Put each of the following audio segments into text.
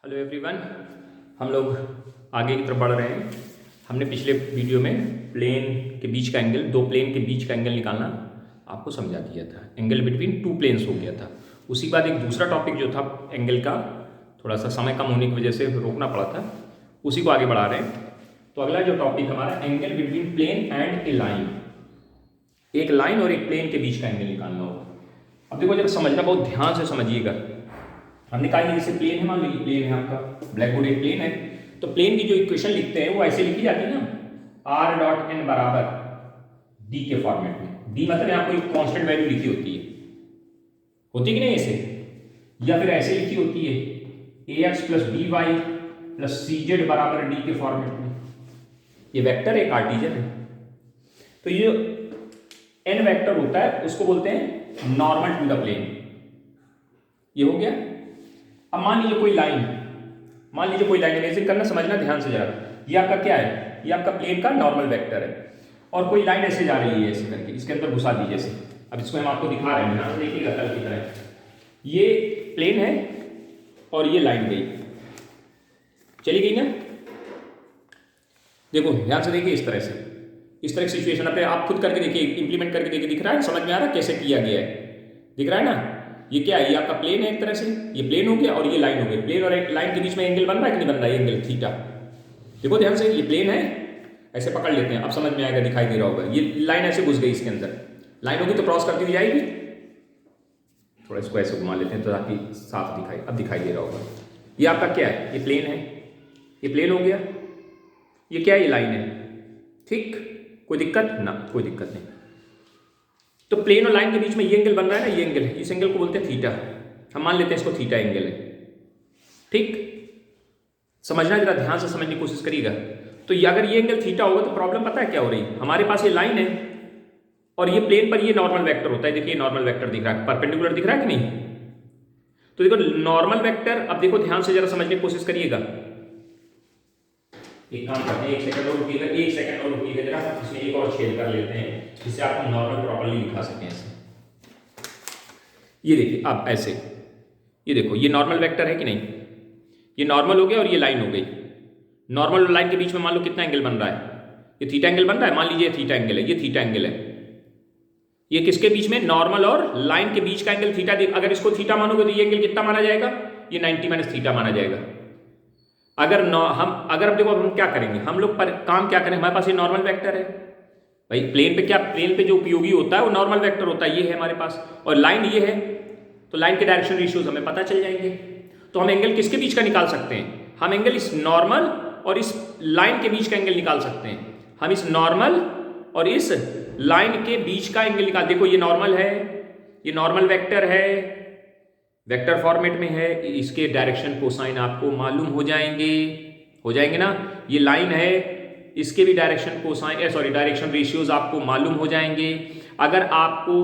Hello everyone, हम लोग आगे की तरफ बढ़ रहे हैं। हमने पिछले वीडियो में प्लेन के बीच का एंगल, दो प्लेन के बीच का एंगल निकालना आपको समझा दिया था। एंगल बिटवीन टू प्लेन्स हो गया था। उसी के बाद एक दूसरा टॉपिक जो था एंगल का, थोड़ा सा समय कम होने की वजह से रोकना पड़ा था, उसी को आगे बढ़ा रहे हैं। तो अगला जो टॉपिक हमारा angle between plane and a line, एक लाइन और एक प्लेन के बीच का एंगल निकालना होगा। अब देखो, जरा समझना, बहुत ध्यान से समझिएगा। हमने कहा जैसे प्लेन है, मान लीजिए प्लेन है आपका, ब्लैक बोर्ड एक प्लेन है, तो प्लेन की जो इक्वेशन लिखते हैं वो ऐसे लिखी जाती है ना, r डॉट n बराबर d के फॉर्मेट में। d मतलब यहाँ कोई कांस्टेंट वैल्यू लिखी होती कि नहीं ऐसे, या फिर ऐसे लिखी होती है ax plus dy plus cz बराबर d के फॉर्मेट में। ये वेक्टर है, कार्टेशियन है। तो ये n वेक्टर होता है, उसको बोलते हैं नॉर्मल टू द प्लेन। ये हो गया। अब मान लीजिए कोई लाइन, है, ऐसे करना, समझना ध्यान से जरा। ये आपका क्या है? ये आपका प्लेन का नॉर्मल वेक्टर है, और कोई लाइन ऐसे जा रही है, ऐसे करके इसके अंदर घुसा दी जैसे। अब इसको हम आपको दिखा रहे हैं, ध्यान से देखिएगा कल की तरह। ये प्लेन है और ये लाइन गई, चली गई ना। देखो ध्यान से देखिए, इस तरह की सिचुएशन अपने आप खुद करके देखिए, इंप्लीमेंट करके देखिए। दिख रहा है, समझ में आ रहा है कैसे किया गया है? दिख रहा है ना। ये क्या है? ये आपका प्लेन है एक तरह से, ये प्लेन हो गया और ये लाइन हो गई। प्लेन और लाइन के बीच में एंगल बन रहा है कि नहीं बन रहा है? Angle theta. देखो ध्यान से, ये प्लेन है, ऐसे पकड़ लेते हैं, अब समझ में आएगा, दिखाई दे रहा होगा। ये लाइन ऐसे घुस गई इसके अंदर, लाइन होगी तो क्रॉस करती हुई जाएगी। थोड़ा इसको ऐसे घुमा लेते हैं तो ताकि साफ दिखाई, अब दिखाई दे रहा होगा। ये आपका क्या है? ये प्लेन है, ये प्लेन हो गया। ये क्या है? ये लाइन है। ठीक, कोई दिक्कत ना? कोई दिक्कत नहीं। तो प्लेन और लाइन के बीच में ये एंगल बन रहा है ना, ये एंगल है, इस एंगल को बोलते हैं थीटा। हम मान लेते हैं इसको थीटा एंगल है। ठीक, समझना, जरा ध्यान से समझने की कोशिश करिएगा। तो ये अगर ये एंगल थीटा होगा तो प्रॉब्लम पता है क्या हो रही है? हमारे पास ये लाइन है और ये प्लेन पर ये नॉर्मल वेक्टर होता है। देखिए नॉर्मल वेक्टर दिख रहा है, परपेंडिकुलर दिख रहा है कि नहीं? तो देखो नॉर्मल वेक्टर, अब देखो ध्यान से जरा समझने की कोशिश करिएगा। एक काम करते हैं, एक सेकंड और रुकिएगा जरा, इसमें एक और छेद कर लेते हैं जिससे आपको नॉर्मल प्रॉपर्ली दिखा सकें ऐसे। ये देखिए अब ऐसे, ये देखो, ये नॉर्मल वेक्टर है कि नहीं? ये नॉर्मल हो गया और ये लाइन हो गई। नॉर्मल और लाइन के बीच में मान लो कितना एंगल बन रहा है? ये थीटा एंगल बन रहा है। मान लीजिए थीटा एंगल है, ये थीटा एंगल है। ये किसके बीच में? नॉर्मल और लाइन के बीच का एंगल थीटा। अगर इसको थीटा मानोगे तो ये एंगल कितना माना जाएगा? ये 90 माइनस थीटा माना जाएगा। अगर अब देखो हम क्या करेंगे, हम लोग पर काम क्या करें, हमारे पास ये नॉर्मल वेक्टर है भाई। प्लेन पे जो उपयोगी होता है वो नॉर्मल वेक्टर होता है, ये है हमारे पास, और लाइन ये है, तो लाइन के डायरेक्शन रेशियोज हमें पता चल जाएंगे। तो हम एंगल किसके बीच का निकाल सकते हैं? हम एंगल इस नॉर्मल और इस लाइन के बीच का एंगल निकाल सकते हैं। हम इस नॉर्मल और इस लाइन के बीच का एंगल निकाल। देखो ये नॉर्मल है, ये नॉर्मल वेक्टर है, वेक्टर फॉर्मेट में है, इसके डायरेक्शन कोसाइन आपको मालूम हो जाएंगे ना। ये लाइन है, इसके भी डायरेक्शन कोसाइन डायरेक्शन रेशियोज आपको मालूम हो जाएंगे। अगर आपको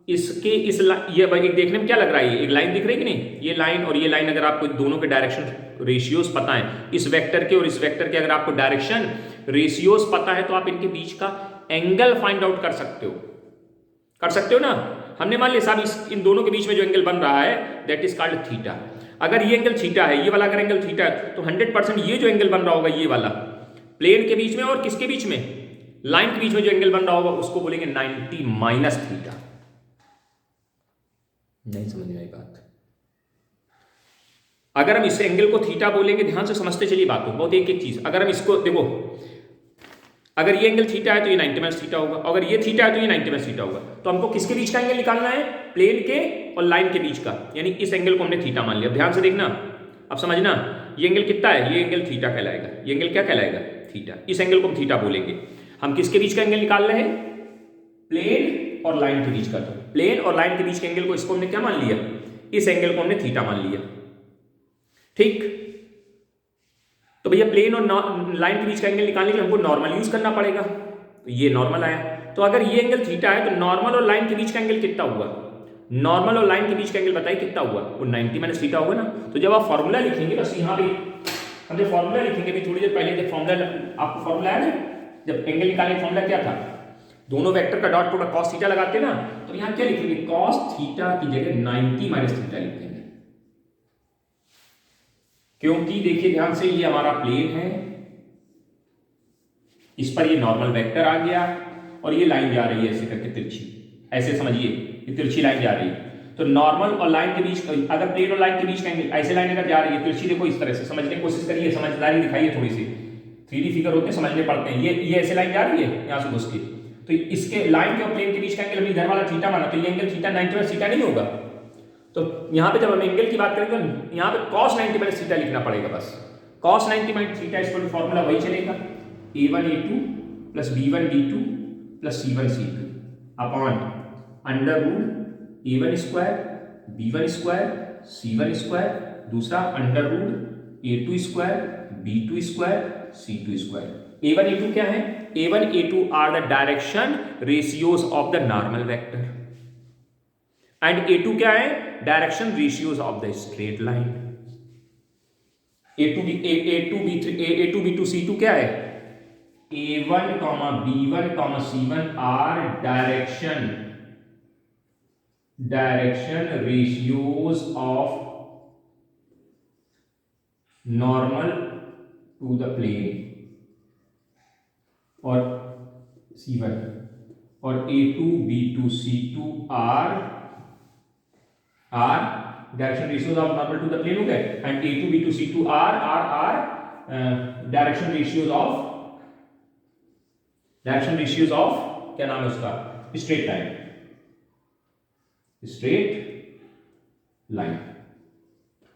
इसके ये देखने में क्या लग रहा है? एक लाइन दिख रही है कि नहीं? ये लाइन और ये लाइन, अगर आपको दोनों के डायरेक्शन रेशियोज पता है, इस वेक्टर के और इस वेक्टर के अगर आपको डायरेक्शन रेशियोज पता है, तो आप इनके बीच का एंगल फाइंड आउट कर सकते हो ना। हमने मान लिया साहब इन दोनों के बीच में जो एंगल बन रहा है दैट इज कॉल्ड थीटा। अगर ये एंगल थीटा है, ये वाला अगर एंगल थीटा है, तो 100% ये जो एंगल बन रहा होगा, ये वाला प्लेन के बीच में और किसके बीच में? लाइन के बीच में जो एंगल बन रहा होगा उसको बोलेंगे 90 माइनस थीटा। नहीं समझ में आई बात? अगर हम इस एंगल को थीटा बोलेंगे, ध्यान से समझते चलिए बात को, बहुत एक चीज। अगर हम इसको देखो, अगर ये एंगल थीटा है तो ये 90 माइनस थीटा होगा, अगर ये थीटा है तो ये 90 माइनस थीटा होगा। तो हमको किसके बीच का एंगल निकालना है? प्लेन के और लाइन के बीच का, यानी इस एंगल को हमने थीटा मान लिया। ध्यान से देखना, अब समझना, ये एंगल कितना है? ये एंगल थीटा कहलाएगा। ये एंगल क्या कहलाएगा? थीटा। इस एंगल को हम थीटा बोलेंगे। हम किसके बीच का एंगल निकाल रहे हैं? प्लेन और लाइन के बीच का। तो प्लेन और लाइन के बीच के एंगल को, इसको हमने क्या मान लिया? इस एंगल को हमने थीटा मान लिया। ठीक, तो भैया प्लेन और लाइन के बीच का एंगल निकालने के लिए हमको नॉर्मल यूज करना पड़ेगा। तो ये नॉर्मल आया। तो अगर ये एंगल थीटा है तो नॉर्मल और लाइन के बीच का एंगल कितना हुआ? नॉर्मल और लाइन के बीच का एंगल बताइए कितना हुआ? वो 90 माइनस थीटा होगा ना। तो जब आप फॉर्मूला लिखेंगे, बस यहाँ पे हमने फॉर्मूला लिखेंगे भी थोड़ी देर पहले, जब फॉर्मूला आपको फॉर्मूला है ना, जब एंगल निकालने फॉर्मूला क्या था? दोनों वेक्टर का डॉट प्रोडक्ट cos थीटा लगाते ना, तो यहाँ क्या लिखेंगे? cos थीटा की जगह 90 माइनस थीटा लिखेंगे। क्योंकि देखिए ध्यान से, ये हमारा प्लेन है, इस पर ये नॉर्मल वेक्टर आ गया और ये लाइन जा रही है ऐसे करके तिरछी, ऐसे समझिए ये तिरछी लाइन जा रही है। तो नॉर्मल और लाइन के बीच, अगर प्लेन और लाइन के बीच कहेंगे, ऐसे लाइन अगर जा रही है तिरछी, देखो इस तरह से समझने की कोशिश करिए, समझदारी दिखाइए थोड़ी सी, 3D फिगर होते हैं समझने पड़ते हैं। ये ऐसे लाइन जा रही है यहाँ से घुस के, तो इसके लाइन के और प्लेन के बीच का एंगल इधर वाला थीटा माना, तो ये एंगल थीटा 90 माइनस थीटा नहीं होगा। तो यहाँ पे जब हम एंगल की बात करेंगे तो यहाँ पे cos 90 माइनस थीटा लिखना पड़ेगा बस। cos 90 minus theta equal to formula वही चलेगा, a1 a2 plus b1 b2 plus c1 c2 upon under root a1 square b1 square c1 square, दूसरा under root a2 square b2 square c2 square. a1 a2 क्या है? a1 a2 are the direction ratios of the normal vector and a2 क्या है? Direction ratios of the straight line. a2 b2 c2 क्या है? a1 b1 c1 are direction ratios of normal to the plane, और c1 और a2 b2 c2 are direction ratios of normal to the plane हो गए, and a2 b2 c2 are direction ratios of क्या नाम है उसका? Straight line.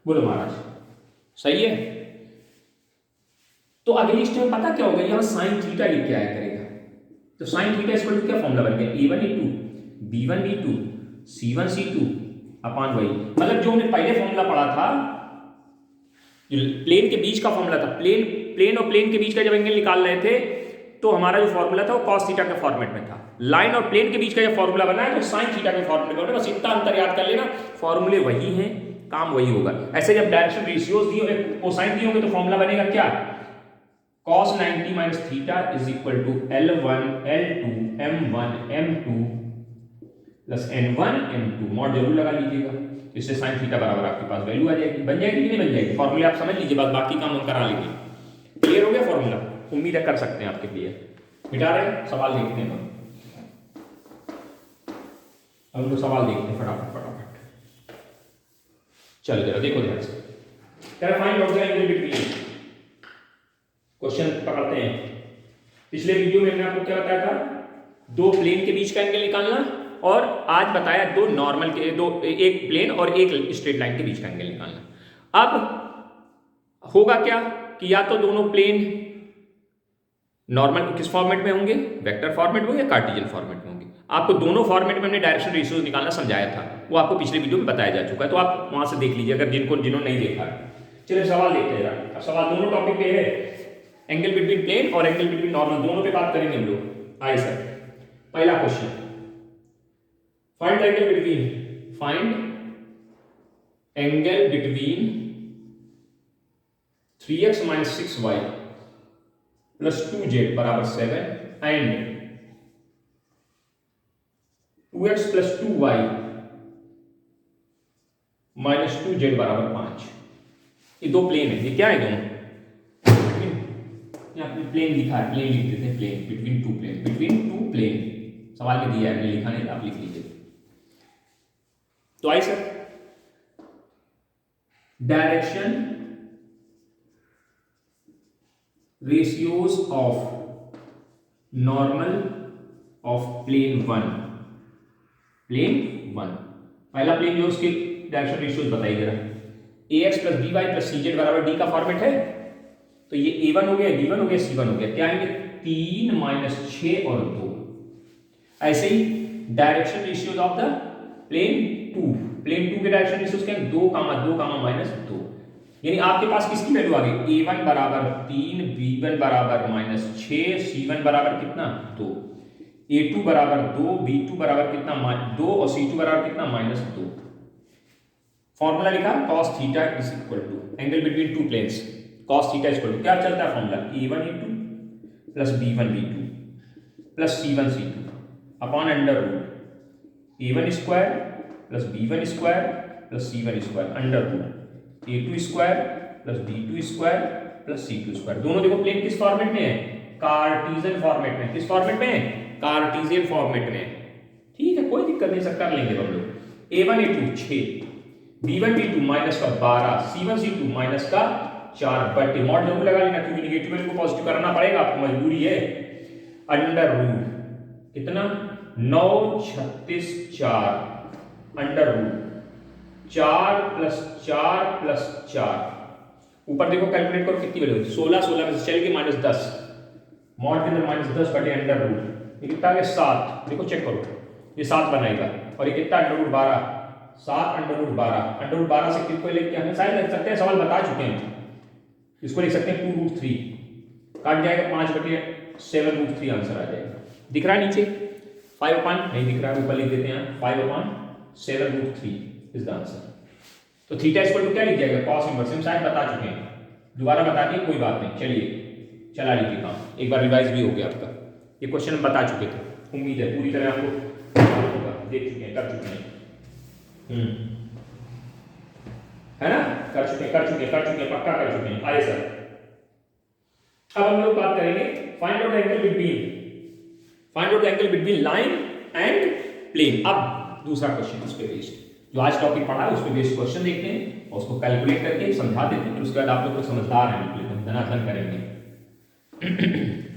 बोलो महाराज, सही है। तो अगली स्टेप पता क्या होगा? यहां साइन थीटा लिख के आया करेगा। तो साइन थीटा इक्वल टू क्या फॉर्मूला बन गया? a1 a2 b1 b2 c1 c2 upon वही, मतलब जो हमने पहले फॉर्मूला पढ़ा था, प्लेन के बीच का फॉर्मूला था, प्लेन और प्लेन के बीच का जब एंगल निकाल रहे थे तो हमारा जो फॉर्मूला था वो cos थीटा के फॉर्मेट में था। लाइन और प्लेन के बीच का जब फॉर्मूला बना है तो साइन थीटा के फॉर्मेट में, बस इतना अंतर याद कर लेना, फॉर्मूले वही हैं, काम वही होगा। ऐसे जब डायरेक्शन रेशियोज दिए होंगे, कोसाइन दिए होंगे, तो फॉर्मूला बनेगा क्या? cos 90 minus theta is equal to L1 L2 M1 M2 plus N1 M2, mod जरूर लगा लीजिएगा, इससे साइन थीटा बराबर आपके पास वैल्यू आ जाएगी। बन जाएगी कि नहीं बन जाएगी? फॉर्मूले आप समझ लीजिए, बस बाकी काम हम करा लेंगे। क्लियर हो गया फॉर्मूला? उम्मीद है कर सकते हैं आपके लिए। मिटा रहे, सवाल देखते हैं। हम लोग सवाल देखते हैं फटाफट। चल जरा देखो ध्यान से, find out the angle between. Question पकड़ते हैं। पिछले वीडियो में मैंने आपको क्या बताया था? दो प्लेन के बीच का एंगल निकालना, और आज बताया दो नॉर्मल के, एक प्लेन और एक स्ट्रेट लाइन के बीच का एंगल निकालना। अब होगा क्या कि या तो दोनों प्लेन नॉर्मल किस फॉर्मेट में होंगे? वेक्टर फॉर्मेट में होंगे या कार्टेशियन फॉर्मेट में होंगे। आपको दोनों फॉर्मेट में हमने डायरेक्शन रेशियोज निकालना समझाया था, वो आपको पिछले वीडियो में बताया जा चुका है, तो आप वहां से देख लीजिए अगर जिन्होंने नहीं देखा है। चलिए सवाल देखते हैं। अब सवाल दोनों टॉपिक पे है, एंगल बिटवीन प्लेन और एंगल बिटवीन नॉर्मल, दोनों पे बात करेंगे हम लोग। आइए सर, पहला question, find angle between 3x minus 6y plus 2z बराबर 7 and 2x plus 2y minus 2z बराबर 5। ये दो प्लेन है, ये क्या है दोनों? यहाँ पे प्लेन लिखा है, प्लेन लिख देते हैं, प्लेन बिटवीन टू प्लेन। सवाल में दिया है, मैंने लिखा नहीं, आप लिख लीजिए। तो आई sir, direction ratios of normal of plane 1। पहला प्लेन जो उसके डायरेक्शन रेशियोज बताइए जरा। ax plus B Y plus C Z बराबर डी का फॉर्मेट है, तो ये a1 हो गया, b1 हो गया, c1 हो गया, क्या आएंगे? 3 माइनस 6 और 2। ऐसे ही direction ratios of the plane 2 के डायरेक्शन रेशियोज क्या है? 2 माइनस 2। यानी आपके पास किसकी वैल्यू आ गई? a1 बराबर 3, b1 बराबर माइनस 6, c1 बराबर कितना? 2, a2 बराबर 2, b2 बराबर कितना? 2, और c2 बराबर कितना? माइनस 2। फॉर्मूला लिखा cos theta is equal to angle between two planes, cos theta is equal to क्या चलता है formula? a1 a2 plus b1 b2 plus c1 c2 upon under root a1 square plus b1 square plus c1 square under root a2 square plus d2 square plus c2 square. दोनों देखो plane किस format में है, Cartesian format में। किस format में है, Cartesian format में। ठीक है, कोई दिक्कत नहीं सर, कर लेंगे हम लोग। a1 a2 6, b1 b2 minus का 12, c1 c2 माइनस का 4 बटे मॉड जरूर लगा लेना क्योंकि निगेटिव वैल्यू को पॉजिटिव करना पड़ेगा, आपको मजबूरी है। अंडर रूट कितना 9 36 4 अंडर रूट 4 प्लस 4 ऊपर देखो कैलकुलेट करो कितनी वैल्यू 16 16 में से चल गई माइनस 10 मॉड के अंदर माइनस 10 बटे अंडर रूट ये कितना आ गया 7। देखो चेक करो ये 7 बनाएगा और ये कितना अंडर रूट 12 7 अंडर रूट 12 से किसको लेके हमें शायद लिख सकते हैं, सवाल बता चुके हैं। इसको लिख सकते हैं 2 रूट 3 काट जाएगा 5 बटे 7 रूट 3 आंसर आ जाएगा। दिख रहा है नीचे 5 अपान नहीं दिख रहा है, ऊपर लिख देते हैं 5 अपान 7 रूट 3 इज द आंसर। तो थीटा इक्वल टू क्या लिख जाएगा, कॉस इनवर्स। हम शायद बता चुके हैं, दोबारा बता दिए कोई बात नहीं। चलिए चला लीजिए काम, एक बार रिवाइज भी हो गया आपका। ये क्वेश्चन हम बता चुके थे, उम्मीद है पूरी तरह आपको देख चुके हैं, कर चुके हैं। है ना, कर चुके हैं पक्का कर चुके हैं। आइए सर अब हम लोग बात करेंगे find out angle between line and plane. अब दूसरा क्वेश्चन उस पे बेस्ड जो आज टॉपिक पढ़ा है उस पे बेस्ड क्वेश्चन देखते हैं और उसको कैलकुलेट करके समझा देते हैं, फिर उसके बाद आप लोग को समझदार हैं बिल्कुल, हम धनाधन करेंगे।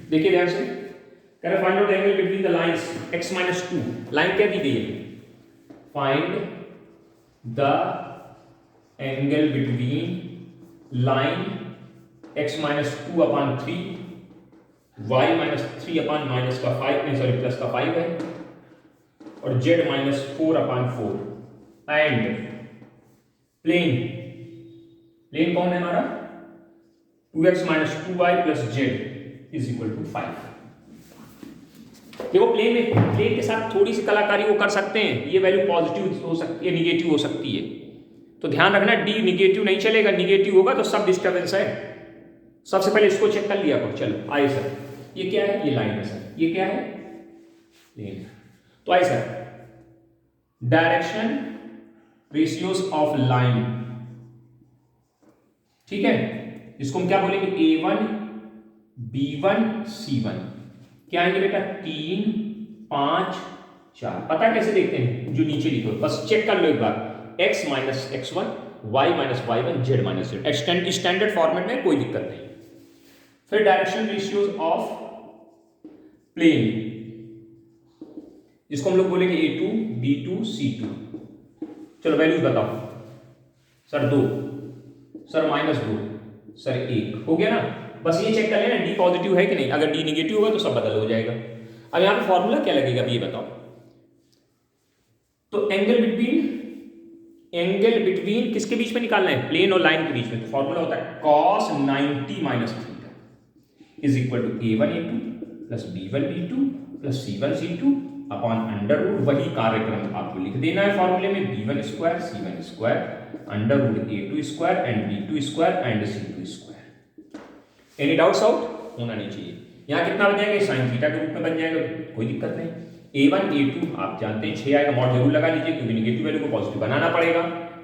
देखिए ध्यान से कह रहे find out angle between the lines x-2। Line क्या दी गई है, find the angle between line x-2 upon 3 y-3 upon minus का 5 सॉरी प्लस का 5 है और z-4 अपान 4 एंड प्लेन कौन है हमारा 2x minus 2y plus z is equal to 5। देखो प्लेन के साथ थोड़ी सी कलाकारी वो कर सकते हैं, ये वैल्यू पॉजिटिव हो सकती है निगेटिव हो सकती है, तो ध्यान रखना डी निगेटिव नहीं चलेगा, निगेटिव होगा तो सब डिस्टर्बेंस है। सबसे पहले इसको चेक कर लिया करो। चलो आइए सर, ये क्या है, ये लाइन है सर, ये क्या है प्लेन। तो आइए sir direction ratios of line, ठीक है, इसको हम क्या बोलेंगे A1 B1 C1 क्या आएंगे बेटा 3 5 4। पता कैसे देखते हैं, जो नीचे लिखो बस चेक कर लो एक बार, x minus x1 y minus y1 z minus z standard format में, कोई दिक्कत नहीं। फिर डायरेक्शन रेशियोज ऑफ प्लेन, जिसको हम लोग बोलेंगे A2 B2 C2। चलो वैल्यूज बताओ सर 2 सर माइनस 2 सर 1 हो गया ना। बस ये चेक कर लेना डी पॉजिटिव है कि नहीं, अगर डी निगेटिव होगा तो सब बदल हो जाएगा। अब यहां पे फॉर्मूला क्या लगेगा अभी ये बताओ। तो एंगल बिटवीन किसके बीच में निकालना है, प्लेन और लाइन के बीच में। तो फॉर्मूला होता है cos 90 minus theta is equal to A1 A2 plus B1 B2 plus C1 C2 upon under root, वही कार्यक्रम आपको लिख देना है फॉर्मूले में, B1 square C1 square under root A2 square and B2 square and C2 square. Any doubts out होना नहीं चाहिए। यहाँ कितना बन जाएगा, साइन थीटा के रूप में बन जाएगा, कोई दिक्कत नहीं। A1 A2 आप जानते हैं 6 आएगा, मॉड जरूर लगा लीजिए क्योंकि निगेटिव वैल्यू को पॉजिटिव बनाना पड़ेगा।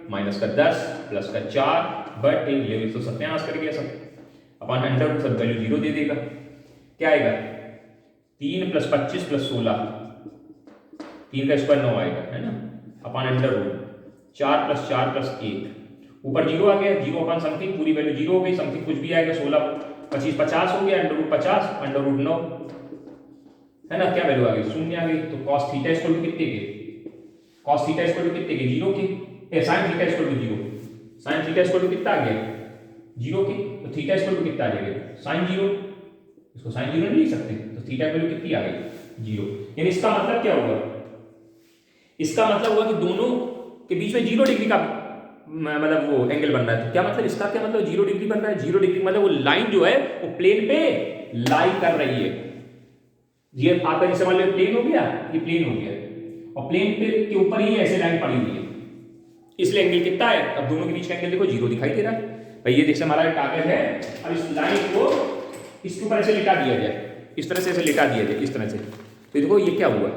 माइनस का 10 प्लस का 4 बट लेवल तो सत्यानाश कर गया सब, अपॉन अंडर रूट सब वैल्यू 0 दे देगा। क्या आएगा 3 प्लस 25 प्लस 16 3 का स्क्वायर 9 आएगा, है ना, upon under root 4 plus 4 plus 1 ऊपर 0 आ गया, 0 अपॉन समथिंग पूरी वैल्यू 0 हो गई, समथिंग कुछ भी आएगा 16 25 50 हो गया, अंडर रूट 50 अंडर रूट 9 है ना, क्या वैल्यू आ गई 0 आ गई। तो cos थीटा इक्वल टू कितने के, cos थीटा इक्वल टू कितने के 0 के, sin theta equal to 0, sin theta equal to कितना आ गया 0 के, तो थीटा इक्वल टू कितना आ जाएगा sin 0, इसको sin 0 नहीं लिख सकते, तो थीटा वैल्यू कितनी आ गई 0। यानी इसका मतलब क्या होगा, इसका मतलब हुआ कि दोनों के बीच में 0 डिग्री का मतलब वो एंगल बन रहा है। तो क्या मतलब, इसका क्या मतलब 0 डिग्री बन रहा है, 0 डिग्री मतलब वो लाइन जो है वो प्लेन पे लाई कर रही है। ये आपका जैसे मान लो प्लेन हो गया, ये प्लेन हो गया और प्लेन पे के ऊपर ही ऐसे लाइन पड़ी हुई है, इसलिए एंगल कितना है, अब दोनों के बीच का एंगल देखो 0 दिखाई दे रहा है भाई। ये जैसे हमारा कागज है, अब इस लाइन को इसके ऊपर ऐसे लिटा दिया जाए, इस तरह से ऐसे लिटा दिया जाए इस तरह से, तो देखो ये क्या हुआ,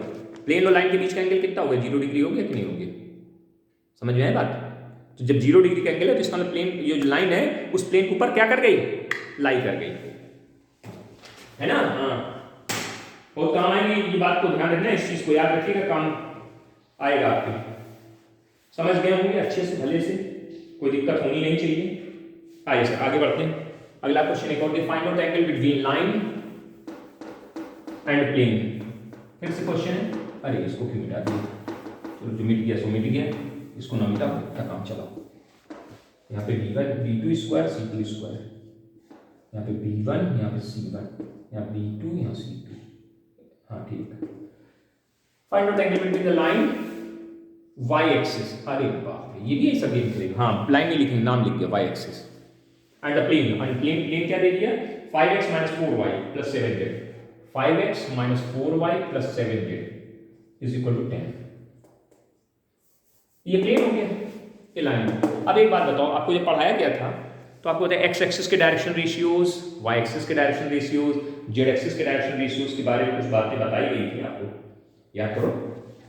प्लेन और लाइन के बीच का एंगल कितना हो गया 0 डिग्री हो गया कि नहीं हो गया, समझ में आया बात। तो जब 0 डिग्री का एंगल है तो इसका मतलब प्लेन, ये जो लाइन है उस प्लेन के ऊपर क्या कर गई, लाई कर गई, है ना। हाँ, बहुत काम आएंगे, ये बात को ध्यान रखना, इस चीज को याद रखिएगा, काम आएगा आपके। समझ गए होंगे अच्छे से, भले से, कोई दिक्कत होनी नहीं चाहिए। आइए सर आगे बढ़ते हैं। अगला क्वेश्चन एक और, find out the angle between line and plane. फिर से क्वेश्चन है, अरे इसको क्यों मिटा दिया, चलो जो मिट गया सो मिट गया, इसको ना मिटाओ, क्या काम चलाओ। यहाँ पे b2 स्क्वायर c2 स्क्वायर, यहाँ पे b1, यहाँ पे c1, यहाँ b2, यहाँ c2। हाँ ठीक। Find out angle between the line y axis, अरे बाप रे, ये भी ऐसा गेम खेलेगा। हाँ, लाइन नहीं लिखेंगे, नाम लिख दिया y axis, and the plane, and plane क्या दे दिया, 5x - 4y + 7z, 5x - 4y + 7z = 10। ये प्लेन हो गया, ये लाइन। अब एक बात बताओ, आपको ये पढ़ाया गया था तो आपको बताया x एक्सिस के डायरेक्शन रेशियोज, y एक्सिस के डायरेक्शन रेशियोज, z एक्सिस के डायरेक्शन रेशियोज के बारे में कुछ बातें बताई गई थी आपको, याद करो।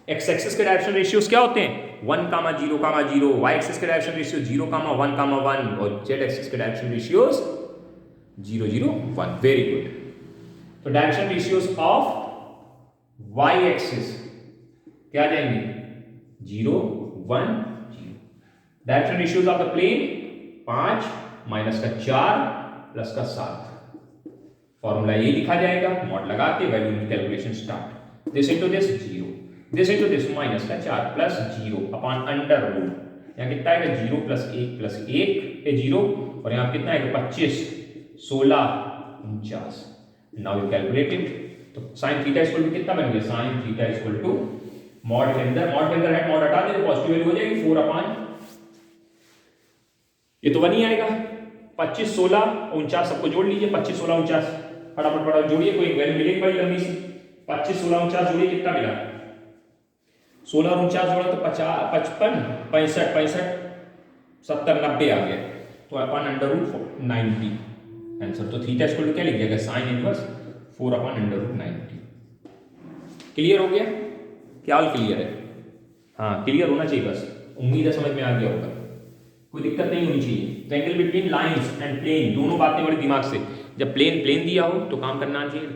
x एक्सिस के डायरेक्शन रेशियोज क्या होते हैं, 1, 0, 0, y एक्सिस के डायरेक्शन रेशियो 0, 1, 1 और z एक्सिस के डायरेक्शन रेशियोज 0, 0, 1। Very good. तो direction ratios of y axis क्या आ जाएंगे, 0, 1, 0। Direction ratios of the plane 5 - 4 + 7। Formula ये लिखा जाएगा, मॉड लगा के value calculation start. This into this 0, this into this -4 + 0 upon under root, यहाँ कितना आएगा 0 + 1 + 1 है 0, और यहाँ कितना आएगा 25, 16, 49। Now you calculate it. तो sin थीटा इक्वल टू कितना बन गया, sin theta equal to mod के अंदर है, मॉड हटा दे, पॉजिटिव वैल्यू हो जाएगी 4 अपॉन, ये तो 1 ही आएगा, 25, 16, 49 सबको जोड़ लीजिए, 25, 16, 49 फटाफट जोड़िए, कोई वैल्यू मिलेगी बड़ी लंबी सी। 25, 16, 49 जोड़िए, कितना मिला, 16 और 49 जोड़ा तो 50, 55, 65, 70, 90 आ गया, तो अपन अंडर रूट 90 आंसर। तो थीटा इक्वल टू क्या लिख जाएगा, sine inverse 4 upon under root 90। Clear हो गया, क्या ऑल क्लियर है, हाँ क्लियर होना चाहिए बस, उम्मीद है समझ में आ गया होगा, कोई दिक्कत नहीं होनी चाहिए। तो angle between lines and plane, दोनों बातें बड़ी दिमाग से, जब प्लेन दिया हो तो काम करना चाहिए,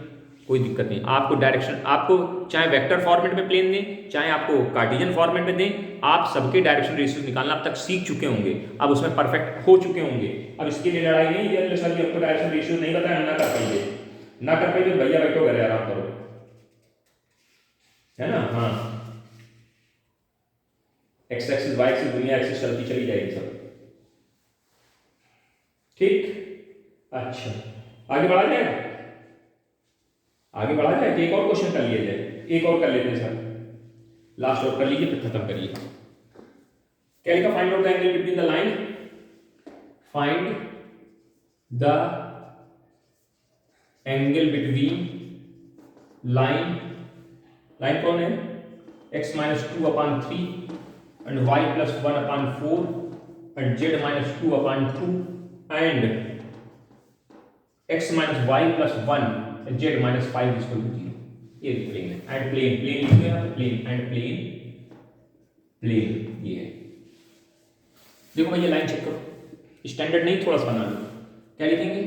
कोई दिक्कत नहीं। आपको डायरेक्शन, आपको चाहे वेक्टर फॉर्मेट में प्लेन दें, चाहे आपको कार्टेशियन फॉर्मेट में दें, आप सबके डायरेक्शन रेशियो निकालना अब तक सीख चुके होंगे, अब उसमें परफेक्ट हो चुके होंगे। अब इसके लिए लड़ाई नहीं है, सर आपको डायरेक्शन रेशियो नहीं बताया, ना कर पाइए, ना कर पाइए भैया बैठो घरे आराम करो, है ना। हाँ, एक्स एक्सिस वाई एक्सिस दुनिया एक्सिस चलती चली जाएगी सब, ठीक। अच्छा आगे बढ़ा जाए, आगे बढ़ा जाए, एक और क्वेश्चन कर लिया जाए, एक और कर लेते हैं सर, लास्ट और कर लीजिए फिर खत्म करिए। क्या लिखा, find out the angle between the line, find the angle between line, line कौन है, x - 2 upon 3 and y + 1 upon 4 and z - 2 upon 2 and x - y + 1 and z - 5 = 0। ये प्लेन है, एंड प्लेन लिख दिया, प्लेन एंड प्लेन ये है। देखो भाई ये लाइन चेक करो, स्टैंडर्ड नहीं थोड़ा सा बना लो, क्या लिखेंगे,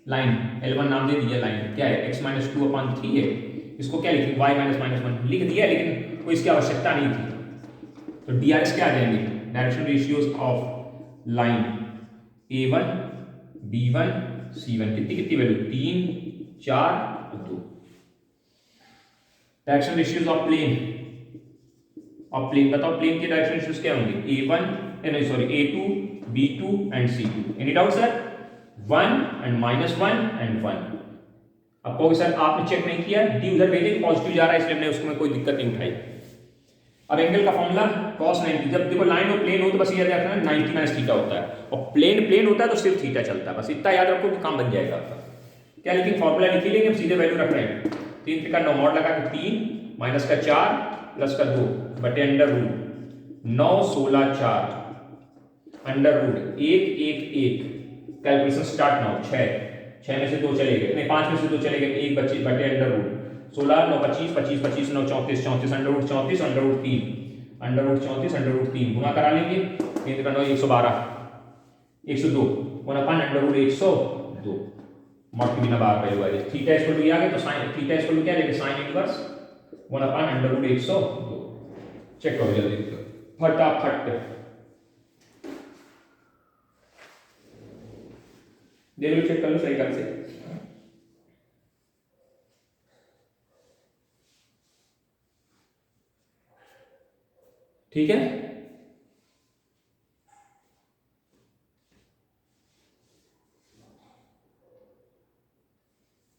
लाइन L1 नाम दे दिया, लाइन क्या है, x - 2 upon 3 है, इसको क्या लिखेंगे, y - -1 लिख दिया, लेकिन कोई इसकी आवश्यकता नहीं थी। तो DRS क्या आ जाएंगे, direction ratios of line A1, B1, C1, कितनी वैल्यू, 3, 4 और 2। डायरेक्शन रेशियोज ऑफ प्लेन, बताओ प्लेन के डायरेक्शन रेशियोज क्या होंगे, A2, B2 and C2। Any doubt sir, 1 and -1 and 1। अब कहोगे सर आपने चेक नहीं किया, डी उधर भेजे, पॉजिटिव जा रहा है इसलिए हमने उसको में कोई दिक्कत नहीं उठाई। अब एंगल का फॉर्मूला cos 90, जब देखो लाइन और प्लेन हो तो बस याद रखना 90 - थीटा होता है, और प्लेन होता है तो सिर्फ थीटा चलता है, बस इतना याद रखो कि काम बन जाएगा आपका। क्या लेकिन फॉर्मूला लिख लेंगे, हम सीधे वैल्यू रख रहे हैं, 3 का 9 मॉड लगा के 3 - 4 + 2 बटे under root 9, 16, 4 under root 1, 1, 1। Calculation start now, 6 में से 2 चले गए, नहीं 5 में से 2 चले गए, 1 बटे अंडर रूट 16, 9, 25, 25, 25, 9, 34, 34 अंडर रूट 3 √34 √3 गुना करा लेंगे, 3 का 9 112 102 1/√102 मॉड के बिना बाहर पहले वाले थीटा इक्वल टू आ गया, तो साइन थीटा इक्वल टू क्या लेंगे साइन इनवर्स 1/√102। चेक करो जल्दी फटाफट दे लो, चेक कर लो सही ढंग से। ठीक है,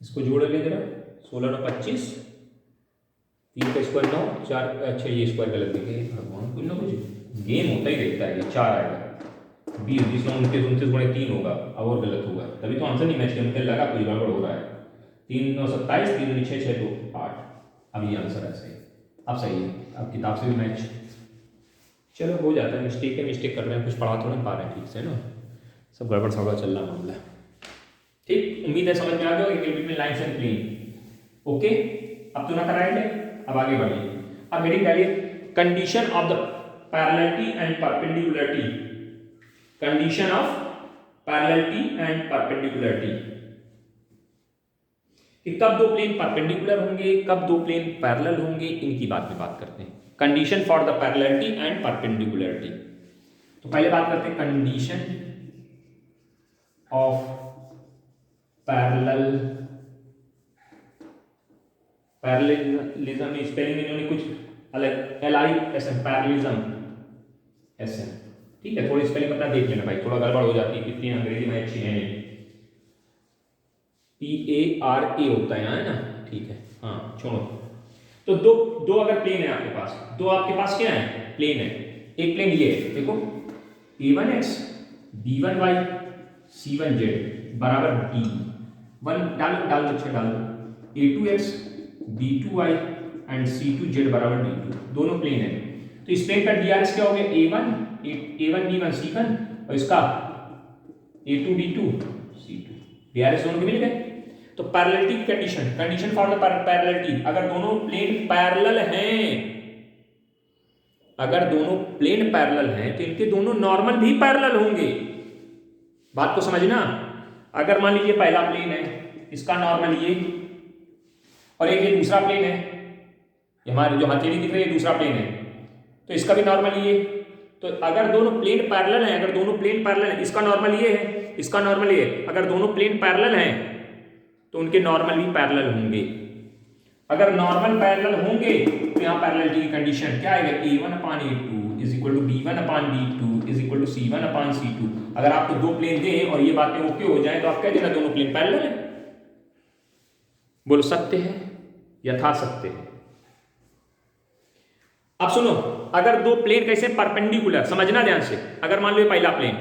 इसको जोड़ ले जरा, 16 और 25, 3 का स्क्वायर 9, 4 अच्छा ये स्क्वायर गलत दिखे भगवान, कुछ ना कुछ गेम होता ही रहता है। ये 4 आएगा 20 20 29 29 गुणे 3 होगा, और गलत होगा तभी तो आंसर नहीं मैच किया, मुझे लगा कुछ गड़बड़ हो रहा है। 3 9 27 3 2 6 6 2 8, अब ये आंसर है सही, अब सही है, अब किताब से भी मैच। चलो हो जाता है, मिस्टेक है, मिस्टेक कर रहे हैं, कुछ पढ़ा तो नहीं पा रहे हैं ठीक से ना, सब गड़बड़ सड़बड़ चल रहा मामला। ठीक, उम्मीद है समझ में आ गया between lines and plane. Okay, अब तो ना कराएंगे, अब आगे बढ़िए। अब हेडिंग डालिए condition of the parallelity and perpendicularity, condition of parallelity and perpendicularity, कि कब दो प्लेन परपेंडिकुलर होंगे, कब दो प्लेन पैरेलल होंगे, इनकी बात में बात करते हैं। Condition for the parallelity and perpendicularity, तो पहले बात करते हैं कंडीशन ऑफ पैरेललिज्म में स्पेलिंग इन्होंने कुछ अलग LISM पैरेललिज्म SM, ठीक है, थोड़ी स्पेलिंग अपना देख लेना भाई, थोड़ा गड़बड़ हो जाती है, कितनी अंग्रेजी में अच्छी है नहीं, PARA होता है यहाँ है ना, ठीक है, हाँ छोड़ो। तो दो अगर प्लेन है आपके पास, दो आपके पास क्या है प्लेन है, एक प्लेन ये है देखो A1x B1y C1z बराबर D1 डाल अच्छा डाल दो, A2x B2y एंड C2z बराबर D2, दोनों प्लेन है। तो इस प्लेन का DRS क्या हो गया A1 B1 C1 और इसका A2 B2 C2, DRS दोनों के मिल गए। तो पैरेललिटी की कंडीशन फॉर द पैरेललिटी, अगर दोनों प्लेन पैरेलल हैं, अगर दोनों प्लेन पैरेलल हैं तो इनके दोनों नॉर्मल भी पैरेलल होंगे, बात को समझना। अगर मान लीजिए पहला प्लेन है, इसका नॉर्मल ये, और एक ये दूसरा प्लेन है, हमारे जो हथेली दिख रही है दूसरा प्लेन है, तो इसका भी नॉर्मल ये, तो अगर दोनों प्लेन पैरेलल हैं, अगर दोनों प्लेन पैरेलल हैं, इसका नॉर्मल ये है, इसका नॉर्मल ये है, अगर दोनों प्लेन पैरेलल हैं तो उनके नॉर्मल भी पैरेलल होंगे। अगर नॉर्मल पैरेलल होंगे तो यहाँ पैरेललिटी की कंडीशन क्या आएगा A1/A2 is equal to B1/B2 is equal to C1/C2। अगर आपको दो प्लेन दें और ये बातें ओके हो जाए तो आप कह देना दोनों प्लेन पैरेलल है। बोलो सत्य है यथा सत्य है। अब सुनो, अगर दो प्लेन कैसे परपेंडिकुलर, समझना ध्यान से, अगर मान लो ये पहला प्लेन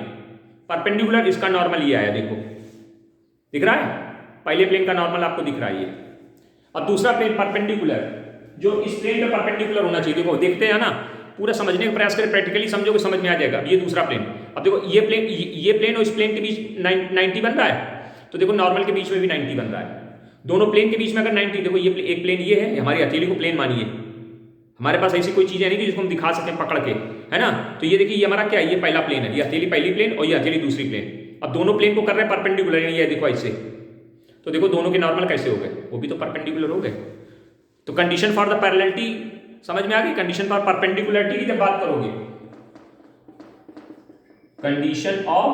परपेंडिकुलर, इसका नॉर्मल ये आया, देखो दिख रहा है, पहले प्लेन का नॉर्मल आपको दिख रहा है ये। अब दूसरा प्लेन परपेंडिकुलर, जो इस प्लेन पे परपेंडिकुलर होना चाहिए, देखो देखते हैं ना, पूरा समझने का प्रयास करें, प्रैक्टिकली समझोगे समझ में आ जाएगा। ये दूसरा प्लेन, अब देखो ये प्लेन और इस प्लेन के बीच 90 बन रहा है, तो देखो नॉर्मल के बीच में भी 90 बन रहा है, दोनों प्लेन के बीच में अगर 90, देखो ये एक प्लेन ये है, हमारी हथेली को प्लेन मानिए, हमारे पास ऐसी कोई चीज है नहीं कि जिसको हम दिखा सकें पकड़ के, है ना। तो ये देखिए ये हमारा क्या है, ये पहला प्लेन है, ये हथेली पहली प्लेन और ये हथेली दूसरी प्लेन। अब दोनों प्लेन को कर रहे हैं परपेंडिकुलर, ये देखो ऐसे, तो देखो दोनों के नॉर्मल कैसे हो गए, वो भी तो परपेंडिकुलर हो गए। तो कंडीशन फॉर द पैरेललिटी समझ में आ गई। कंडीशन फॉर परपेंडिकुलरिटी की जब बात करोगे, कंडीशन ऑफ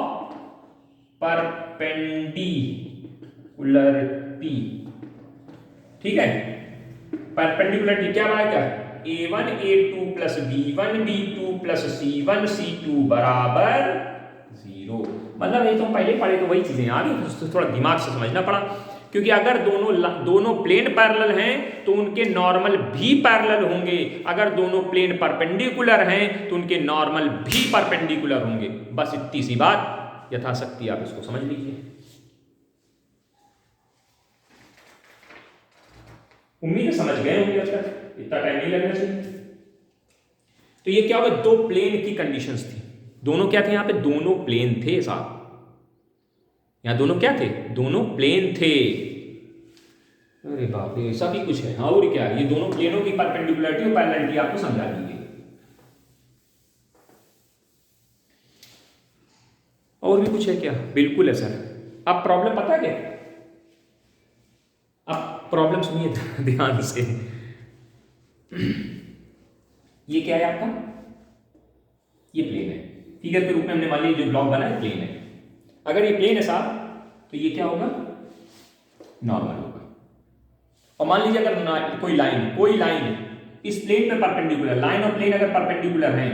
परपेंडिकुलरिटी, ठीक है, परपेंडिकुलरिटी क्या बात है, A1 A2 plus B1 B2 plus C1 C2 बराबर 0। मतलब ये तो पहले पढ़े तो वही चीजें आ गई, तो थोड़ा दिमाग से समझना पड़ा, क्योंकि अगर दोनों प्लेन पैरेलल हैं तो उनके नॉर्मल भी पैरेलल होंगे, अगर दोनों प्लेन परपेंडिकुलर हैं तो उनके नॉर्मल भी परपेंडिकुलर होंगे। बस इतनी सी बात यथाशक्ति आप इसको समझ लीजिए। उम्मीद है समझ गए होंगे, अब तक इतना टाइम नहीं लगना चाहिए। तो ये क्या होगा, दो प्लेन की कंडीशंस थी, दोनों क्या थे यहाँ पे, दोनों प्लेन थे साहब, यहाँ दोनों क्या थे, दोनों प्लेन थे। अरे बाप रे, ऐसा भी कुछ है, हाँ और क्या, ये दोनों प्लेनों की परपेंडिकुलरिटी और पैरेललिटी आपको समझा दी गई। कुछ है क्या? बिल्कुल है सर। अब प्रॉब्लम पता है क्या? अब प्रॉब्लम सुनिए ध्यान से। ये क्या है आपका? ये प्लेन है। फिगर के रूप में हमने मान लिया जो ब्लॉक बना है प्लेन है। अगर ये प्लेन है साहब तो ये क्या होगा? नॉर्मल होगा। और मान लीजिए अगर कोई लाइन इस प्लेन पे परपेंडिकुलर, लाइन और प्लेन अगर परपेंडिकुलर हैं,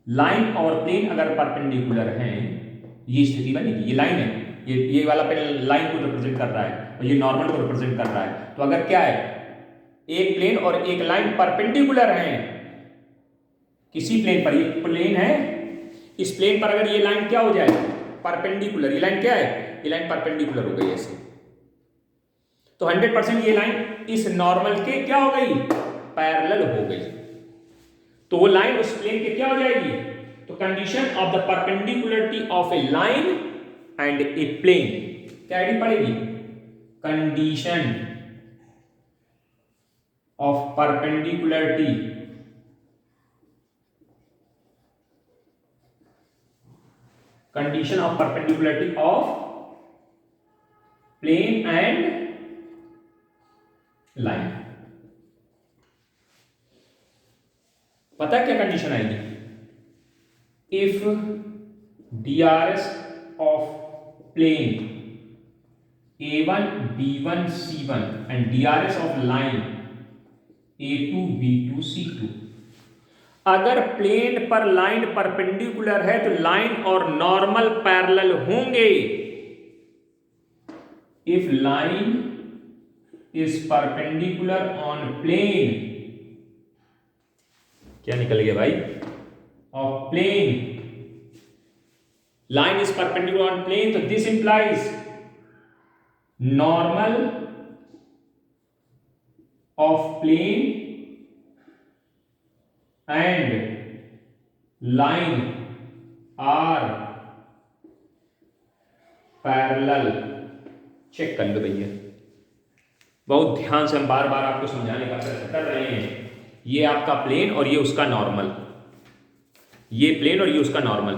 लाइन और प्लेन अगर परपेंडिकुलर हैं, ये स्थिति बनेगी। ये लाइन है, ये वाला पेन लाइन को रिप्रेजेंट कर रहा है और ये नॉर्मल को रिप्रेजेंट कर रहा है। तो अगर क्या है, एक प्लेन और एक लाइन परपेंडिकुलर हैं किसी प्लेन पर, ये प्लेन है, इस प्लेन पर अगर ये लाइन क्या हो जाए, परपेंडिकुलर, ये लाइन क्या है, ये लाइन परपेंडिकुलर हो गई ऐसे, तो 100% ये लाइन इस नॉर्मल के क्या हो गई, पैरेलल हो गई। तो वो लाइन उस प्लेन के क्या हो जाएगी? तो condition of the perpendicularity of a line and a plane क्या आईडी पड़ेगी? Condition of perpendicularity of plane and line. पता है क्या कंडीशन आएगी? If DRS of plane A1 B1 C1 and DRS of line A2 B2 C2, अगर plane पर line perpendicular है तो लाइन और नॉर्मल पैरेलल होंगे। If line is perpendicular on plane, क्या निकल गया भाई, of plane, line is perpendicular on plane, तो this implies normal of plane and line are parallel. Check कर लो भैया, बहुत ध्यान से हम बार बार आपको समझाने का प्रयास कर रहे हैं। ये आपका प्लेन और ये उसका नॉर्मल, ये प्लेन और ये उसका नॉर्मल,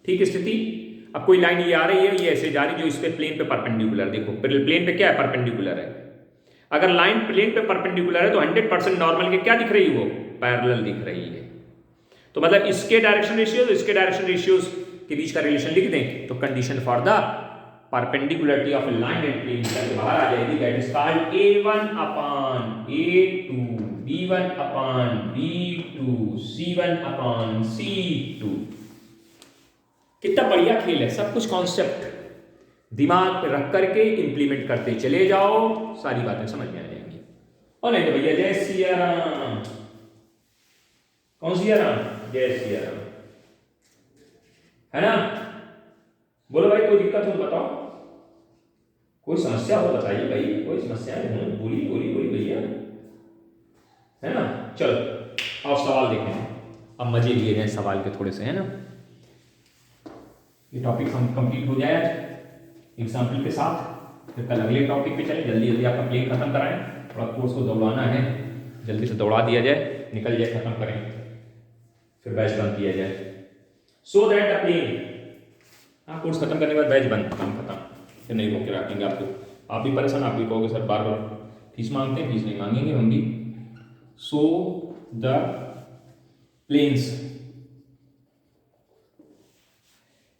ठीक स्थिति। अब कोई लाइन ये आ रही है, ये ऐसे जा रही है जो इस पे प्लेन पे परपेंडिकुलर, देखो प्लेन पे क्या है, परपेंडिकुलर है। अगर लाइन प्लेन पे परपेंडिकुलर है तो 100% नॉर्मल के क्या दिख रही है, वो पैरेलल दिख रही है। तो मतलब इसके डायरेक्शन रेशियोज, इसके डायरेक्शन रेशियोज के बीच का रिलेशन लिख दें तो condition for the perpendicularity of a line and plane निकल के बाहर आ जाएगी। That is called A1 upon A2 B1 upon B2 C1 upon C2। कितना बढ़िया खेल है, सब कुछ कॉन्सेप्ट दिमाग पे रख करके इंप्लीमेंट करते चले जाओ, सारी बातें समझ में आ जाएंगी। और नहीं तो भैया जय सिया राम, कौन सिया राम, जय सिया राम, है ना। बोलो भाई, कोई दिक्कत हो तो बताओ, कोई समस्या हो बताइए भाई, कोई समस्या है बोली भैया, है ना। चलो आओ सवाल देखें, अब मजे लिए जाए सवाल के थोड़े से, है ना। ये टॉपिक हम कंप्लीट हो जाए एग्जाम्पल के साथ, फिर कल अगले टॉपिक पे चले। जल्दी जल्दी आपका प्लेन खत्म कराएं, थोड़ा कोर्स को दौड़ाना है, जल्दी से दौड़ा दिया जाए, निकल जाए, खत्म करें, फिर बैच बंद किया जाए। सो दैट द प्लेन, हाँ कोर्स खत्म करने के बाद बैच बंद, काम खत्म, फिर नहीं रोक के रखेंगे आपको। आप भी परेशान, आप भी कहोगे सर बार बार फीस मांगते हैं, फीस नहीं मांगेंगे हम भी। सो द प्लेन्स,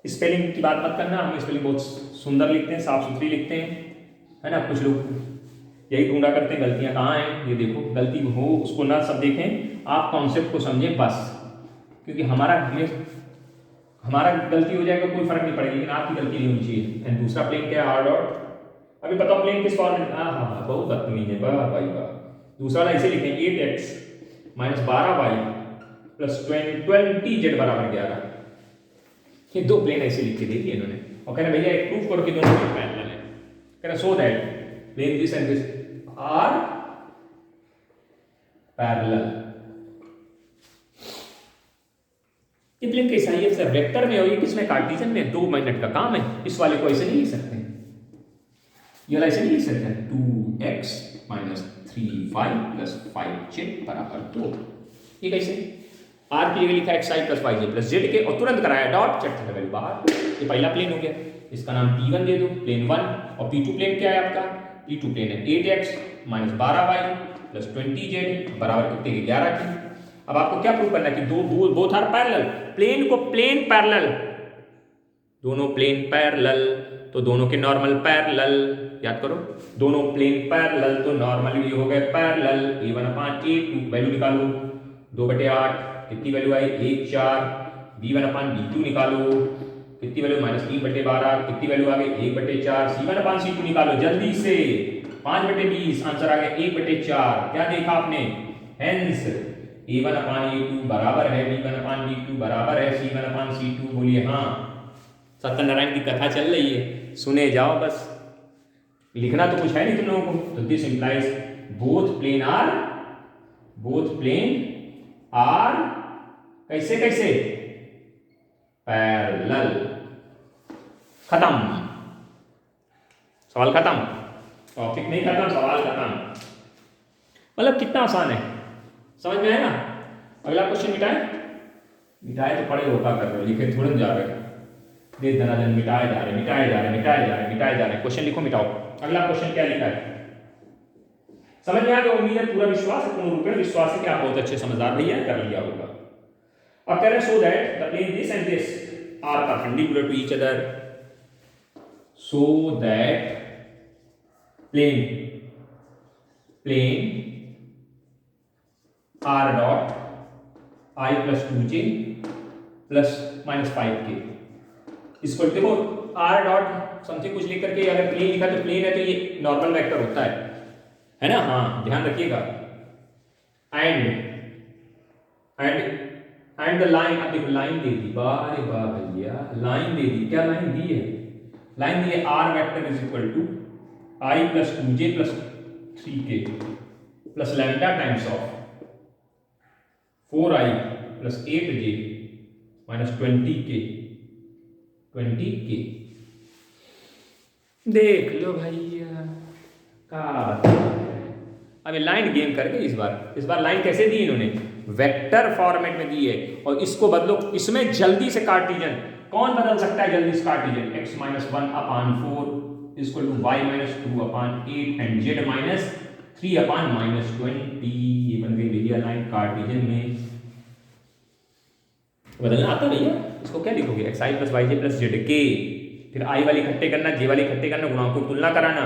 स्पेलिंग की बात मत करना, हम स्पेलिंग बहुत सुंदर लिखते हैं, साफ सुथरी लिखते हैं, है ना। कुछ लोग यही ढूंढा करते हैं गलतियां कहाँ हैं, ये देखो गलती हो उसको ना सब देखें, आप कॉन्सेप्ट को समझें बस, क्योंकि हमारा गलती हो जाएगा कोई फर्क नहीं पड़ेगा, लेकिन आपकी गलती नहीं होनी चाहिए। एंड दूसरा प्लेन क्या है, R डॉट, अभी बताओ प्लेन किस फॉर्म में, हाँ बहुत बदतमीज है, वाह भाई वाह। दूसरा वाला ऐसे लिखें 8x minus 12y plus 20z बराबर 11। ये दो प्लेन ऐसे लिख के दे दिए इन्होंने, और कह रहे भैया एक प्रूफ करो कि दोनों प्लेन पैरेलल है। कह रहे so that plane this and this are parallel. ये प्लेन कैसा है, सर वेक्टर में, और ये किसमें, कार्टेशियन में। 2 मिनट का काम है, इस वाले को ऐसे नहीं लिख सकते, ये वाला ऐसे नहीं लिख सकते, 2x minus 3y plus 5z बराबर 2। ये कैसे, आर की जगह लिखा एक्स आई प्लस वाई जे प्लस जेड के और तुरंत कराया डॉट, चट से वैल्यू बाहर। ये पहला प्लेन हो गया, इसका नाम P1 दे दो, प्लेन 1। और P2 प्लेन क्या है आपका? P2 प्लेन है 8x minus 12y plus 20z बराबर कितने के 11 के। अब आपको क्या प्रूव करना है कि दो बोथ आर पैरेलल, प्लेन को प्लेन पैरेलल, दोनों प्लेन पैरेलल तो दोनों के नॉर्मल पैरेलल, याद करो दोनों प्लेन पैरेलल तो नॉर्मल भी हो गए पैरेलल। a1/a2 वैल्यू निकालो 2/8 कितनी वैल्यू आई 1 4। b1/b2 निकालो कितनी वैल्यू -3/12 कितनी वैल्यू आ गई 1/4। c1/c2 निकालो जल्दी से 5/20 आंसर आ गया 1/4। क्या देखा आपने? हेंस a1/a2 बराबर है b1/b2 बराबर है c1/c2। बोलिए हाँ। सत्यनारायण की कथा चल रही है, सुने जाओ बस, लिखना तो कुछ है नहीं तुम लोगों को। तो this implies both plane are कैसे कैसे पैरेलल। खत्म, सवाल खत्म, टॉपिक नहीं खत्म, सवाल खत्म। मतलब कितना आसान है, समझ में आया ना? अगला क्वेश्चन मिटाए तो पड़े होता कर रहे, लिखे तुरंत जा रहे, दे धनाधन मिटाए जा रहे। क्वेश्चन लिखो मिटाओ। अगला क्वेश्चन क्या लिखा है समझ में आ गया? उम्मीद है पूरा विश्वास है, पूर्ण रूपेण विश्वास है कि आप बहुत अच्छे समझदार भैया कर लिया होगा। अब कह रहे so that the plane this and this are perpendicular to each other, so that plane are dot i plus 2j plus -5k इसको देखो आर डॉट समथिंग कुछ लिख करके अगर प्लेन लिखा तो प्लेन है तो ये नॉर्मल वेक्टर होता है ना? हाँ ध्यान रखिएगा। एंड द लाइन, अब देखो लाइन दे दी, अरे वाह भैया लाइन दे दी। क्या लाइन दी है? लाइन दी है r vector is equal to i plus 2j plus 3k plus lambda times of 4i plus 8j minus 20k। देख लो भैया का अब लाइन गेम करके इस बार लाइन कैसे दी इन्होंने? वेक्टर फॉर्मेट में दी है। और इसको बदलो, इसमें जल्दी से कार्टेशियन कौन बदल सकता है जल्दी से? Cartesian x - 1/4 equal to y - 2/8 and z - 3/-20। ये बन गई भैया लाइन कार्टेशियन में। बदलना आता भैया, इसको क्या लिखोगे? xi + yj + zk, फिर i वाली इकट्ठे करना, j वाली इकट्ठे करना, गुणांकों की तुलना कराना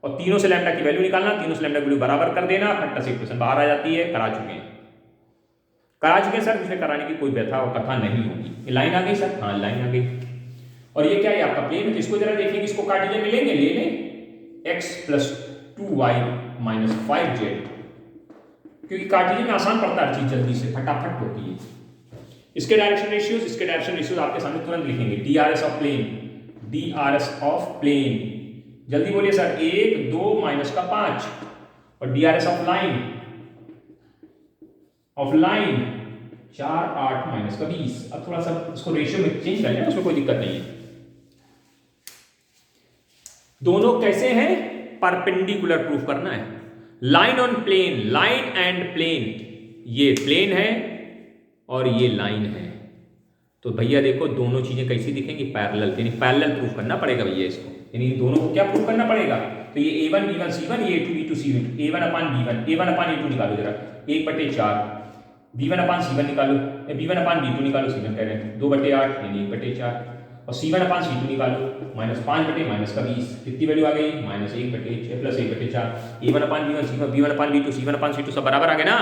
और तीनों से लैम्डा की वैल्यू निकालना, तीनों से लैम्डा की वैल्यू बराबर कर देना, फट्टा से इक्वेशन बाहर आ जाती है। करा चुके हैं सर, इसमें कराने की कोई व्यथा और कथा नहीं होगी। ये लाइन आ गई सर? हाँ लाइन आ गई। और ये क्या है आपका प्लेन है, इसको जरा देखिए इसको कार्टेशियन में लेंगे, ले लें x + 2y - 5z, क्योंकि कार्टेशियन में आसान पड़ता है चीज, जल्दी से फटाफट होती है। इसके डायरेक्शन रेशियोज आपके सामने तुरंत लिखेंगे। DRS ऑफ प्लेन जल्दी बोलिए सर, 1 2 -5 और DRS ऑफ लाइन 4 8 -20। अब थोड़ा सा इसको रेशियो में चेंज कर लेना, उसमें कोई दिक्कत नहीं है। दोनों कैसे हैं? परपेंडिकुलर प्रूफ करना है। Line on plane, line and plane, ये प्लेन है और ये लाइन है, तो भैया देखो दोनों चीजें कैसी दिखेंगी? पैरेलल, यानी पैरेलल प्रूफ करना पड़ेगा भैया इसको। यानी दोनों को क्या प्रूफ करना पड़ेगा? तो ये a1 b1 c1, ये a2 b2 c1, a1/b1 a1/a2 निकालो जरा 1/4, b1/c1 निकालो, b1/b2 निकालो, c1 कह रहे हैं 2/8 यानी 1/4 और c1/c2 निकालो -5/-20 कितनी वैल्यू आ गई? -1/6 plus 1/4। a1/b1 c1 b1/b2 c1/c2 सब बराबर आ गए ना?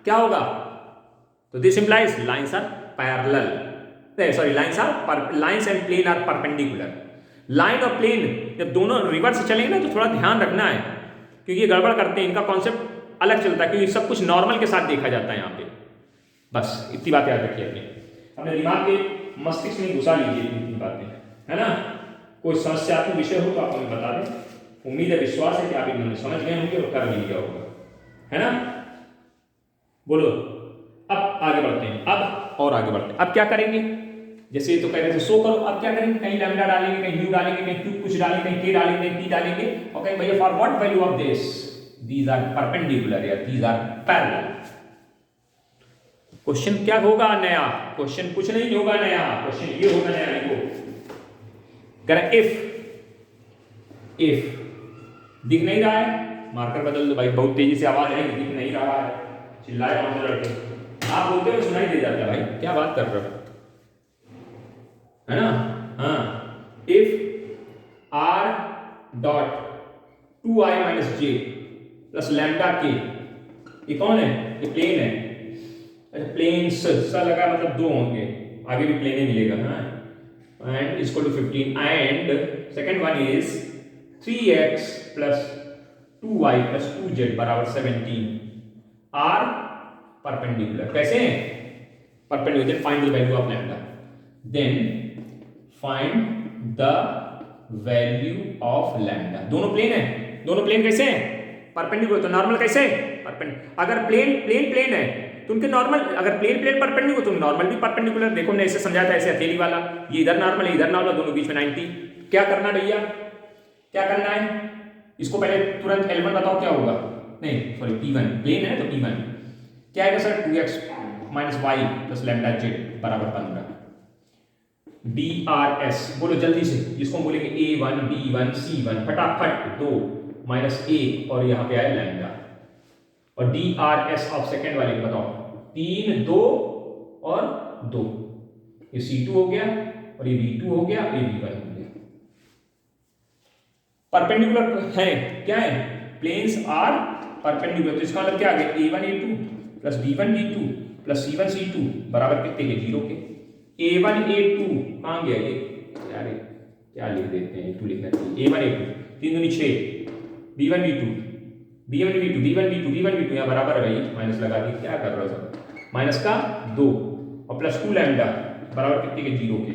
क्या होगा? तो this implies lines are parallel, lines and plane are perpendicular. Line और प्लेन जब दोनों रिवर्स चलेंगे ना तो थोड़ा ध्यान रखना है, क्योंकि ये गड़बड़ करते हैं, इनका कॉन्सेप्ट अलग चलता है, क्योंकि सब कुछ नॉर्मल के साथ देखा जाता है यहाँ पे। बस इतनी बात याद रखिए अपने दिमाग के मस्तिष्क में घुसा लीजिए इतनी बातें, है ना? कोई समस्यात्मक विषय हो तो आप हमें बता दें। उम्मीद है, विश्वास है कि आप इन्होंने समझ गए होंगे और कर भी लिया होगा, है ना? बोलो अब आगे बढ़ते हैं, अब क्या करेंगे? जैसे तो कह रहे थे सो करो, अब क्या करेंगे? कहीं लैम्डा डालेंगे, कहीं यू डालेंगे, कहीं क्यू कुछ डालेंगे, कहीं के डालेंगे, पी डालेंगे और कहीं भैया for what value of this, these are perpendicular या दीज आर पैरेलल। क्वेश्चन क्या होगा नया, क्वेश्चन कुछ नहीं होगा नया, क्वेश्चन ये होगा नया, लिखो कह रहा इफ दिख नहीं रहा है, मार्कर बदल दो भाई, बहुत तेजी से आवाज आएगी, दिख नहीं रहा है, चिल्लाए कौन से लड़के, आप बोलते हो सुनाई दे जाता है भाई, क्या बात कर रहे हो, है ना। हाँ, if R dot 2i minus J plus lambda के, ये कौन है, ये प्लेन है, प्लेन सा लगा मतलब दो होंगे, आगे भी प्लेन ही मिलेगा। हाँ, and is equal to 15 and second one is 3x plus 2y plus 2z बराबर 17 आर परपेंडिकुलर। कैसे हैं perpendicular, find the value of lambda, then find the value of lambda. दोनों प्लेन है, दोनों प्लेन कैसे हैं परपेंडिकुलर, तो नॉर्मल कैसे परपेंडिकुलर, अगर प्लेन है तो उनके नॉर्मल, अगर प्लेन परपेंडिकुलर तो नॉर्मल भी परपेंडिकुलर। देखो मैंने ऐसे समझाया था, ऐसे हथेली वाला, ये इधर नॉर्मल है इधर नॉर्मल, दोनों बीच में 90। क्या करना भैया, क्या करना है, इसको पहले तुरंत L1 बताओ क्या होगा, नहीं सॉरी T1 प्लेन है तो T1 क्या आएगा sir, 2x minus y plus lambda z बराबर 15। DRS बोलो जल्दी से, जिसको हम बोलेंगे A1 B1 C1, फटाफट 2 माइनस 1 और यहाँ पे आया लैम्डा, और DRS ऑफ सेकेंड वाले बताओ 3 2 और 2, ये C2 हो गया और ये V2 हो गया, ये V1 हो गया। परपेंडिकुलर है, क्या है, प्लेन्स आर परपेंडिकुलर, तो इसका मतलब क्या आ गया, A1 A2 plus B1 B2 plus C1 C2 बराबर कितने के, 0 के। A1 A2 कहाँ गया ये, यार क्या लिख देते हैं, A2 लिखना चाहिए, A1 A2 3 दूनी 6, B1 B2 B1 B2 B1 B2 B1 B2 यहाँ बराबर है भाई, माइनस लगा दी, क्या कर रहा हो सब, माइनस का 2 और प्लस 2 लैम्डा बराबर कितने के, 0 के,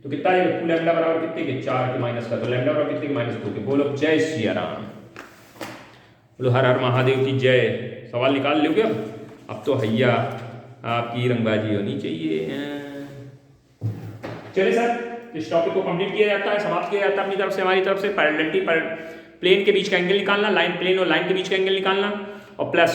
तो कितना आएगा 2 लैम्डा बराबर कितने के, 4 के माइनस का, तो लैम्डा बराबर कितने के, माइनस 2 के। बोलो जय श्री राम, बोलो हर हर महादेव की जय। सवाल निकाल लोगे अब तो भैया आपकी रंगबाजी होनी चाहिए। चलिए सर, इस टॉपिक को कंप्लीट किया जाता है, समाप्त किया जाता है अपनी तरफ से, हमारी तरफ से। पैरेललिटी पर प्लेन के बीच का एंगल निकालना, लाइन प्लेन और लाइन के बीच का एंगल निकालना, और plus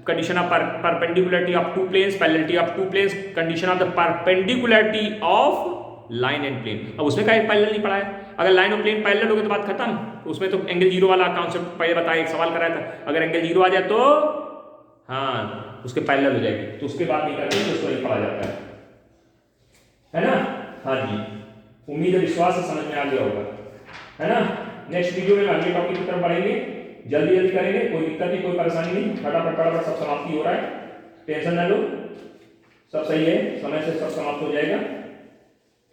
condition of perpendicularity of two planes, parallelity of two planes, condition of the perpendicularity of line and plane. अब उसमें का पैरेलल नहीं पढ़ा है, अगर लाइन और प्लेन पैरेलल हो गए तो बात खत्म, तो उसमें तो एंगल जीरो वाला कॉन्सेप्ट पहले बताया, एक सवाल कराया था, अगर एंगल जीरो आ जाए तो हाँ उसके पैरेलल हो जाएगी, तो उसके बाद नहीं करते, तो उसको नहीं पढ़ा जाता है ना। हाँ जी, उम्मीद है विश्वास से समझ में आ गया होगा, है ना। नेक्स्ट वीडियो में अगले टॉपिक की तरफ बढ़ेंगे, जल्दी जल्दी करेंगे, कोई दिक्कत नहीं, कोई परेशानी नहीं, फटाफट फटाफट सब समाप्ति हो रहा है, टेंशन ना लो, सब सही है, समय से सब समाप्त हो जाएगा,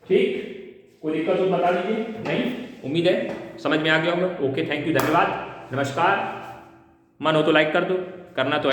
ठीक। कोई दिक्कत हो तो बता दीजिए, नहीं उम्मीद है समझ में आ गया होगा। ओके, थैंक यू, धन्यवाद, नमस्कार। मन हो तो लाइक कर दो, करना तो